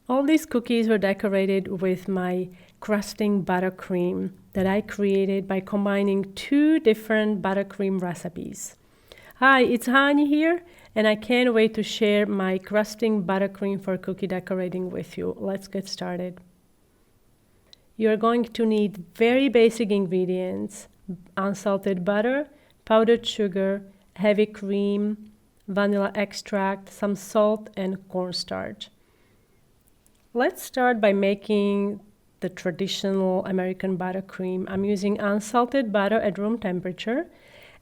All these cookies were decorated with my crusting buttercream that I created by combining 2 different buttercream recipes. Hi, it's Hani here, and I can't wait to share my crusting buttercream for cookie decorating with you. Let's get started. You're going to need very basic ingredients: unsalted butter, powdered sugar, heavy cream, vanilla extract, some salt, and cornstarch. Let's start by making the traditional American buttercream. I'm using unsalted butter at room temperature,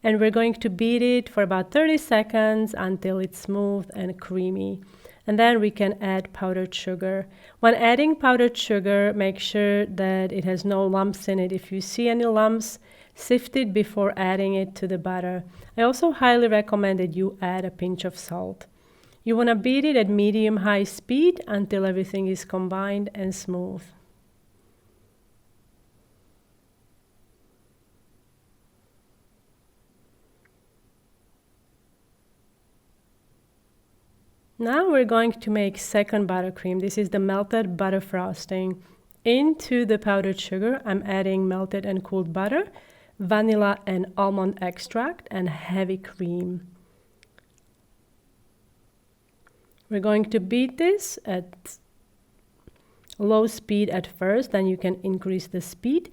and we're going to beat it for about 30 seconds until it's smooth and creamy. And then we can add powdered sugar. When adding powdered sugar, make sure that it has no lumps in it. If you see any lumps, sift it before adding it to the butter. I also highly recommend that you add a pinch of salt. You want to beat it at medium-high speed until everything is combined and smooth. Now we're going to make second buttercream. This is the melted butter frosting. Into the powdered sugar, I'm adding melted and cooled butter, vanilla and almond extract, and heavy cream. We're going to beat this at low speed at first, then you can increase the speed.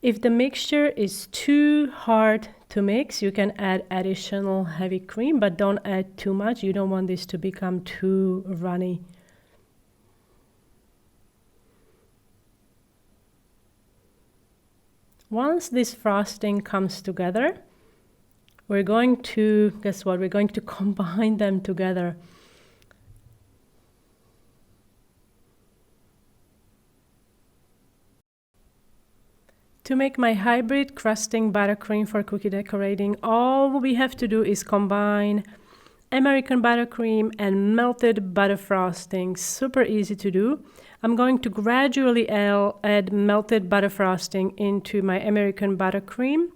If the mixture is too hard to mix, you can add additional heavy cream, but don't add too much. You don't want this to become too runny. Once this frosting comes together, we're going to, guess what? We're going to combine them together. To make my hybrid crusting buttercream for cookie decorating, all we have to do is combine American buttercream and melted butter frosting. Super easy to do. I'm going to gradually add melted butter frosting into my American buttercream.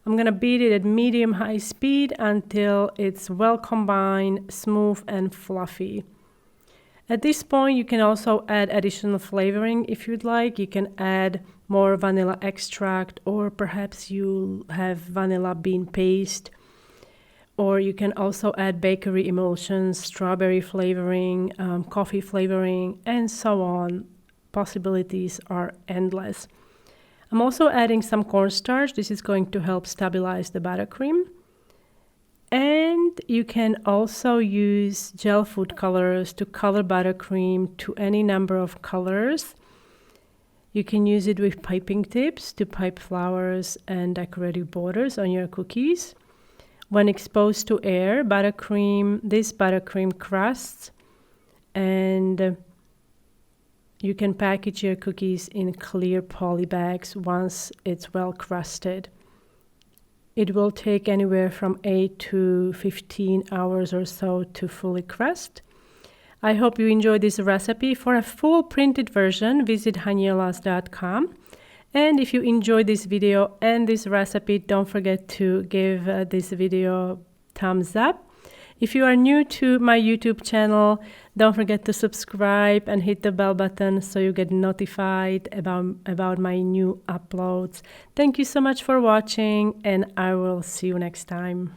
I'm going to beat it at medium-high speed until it's well combined, smooth and fluffy. At this point, you can also add additional flavoring if you'd like. You can add more vanilla extract, or perhaps you have vanilla bean paste. Or you can also add bakery emulsions, strawberry flavoring, coffee flavoring, and so on. Possibilities are endless. I'm also adding some cornstarch. This is going to help stabilize the buttercream. And you can also use gel food colors to color buttercream to any number of colors. You can use it with piping tips to pipe flowers and decorative borders on your cookies. When exposed to air, this buttercream crusts, and you can package your cookies in clear poly bags once it's well crusted. It will take anywhere from 8 to 15 hours or so to fully crust. I hope you enjoyed this recipe. For a full printed version, visit hanielas.com. And if you enjoyed this video and this recipe, don't forget to give this video thumbs up. If you are new to my YouTube channel, don't forget to subscribe and hit the bell button so you get notified about my new uploads. Thank you so much for watching, and I will see you next time.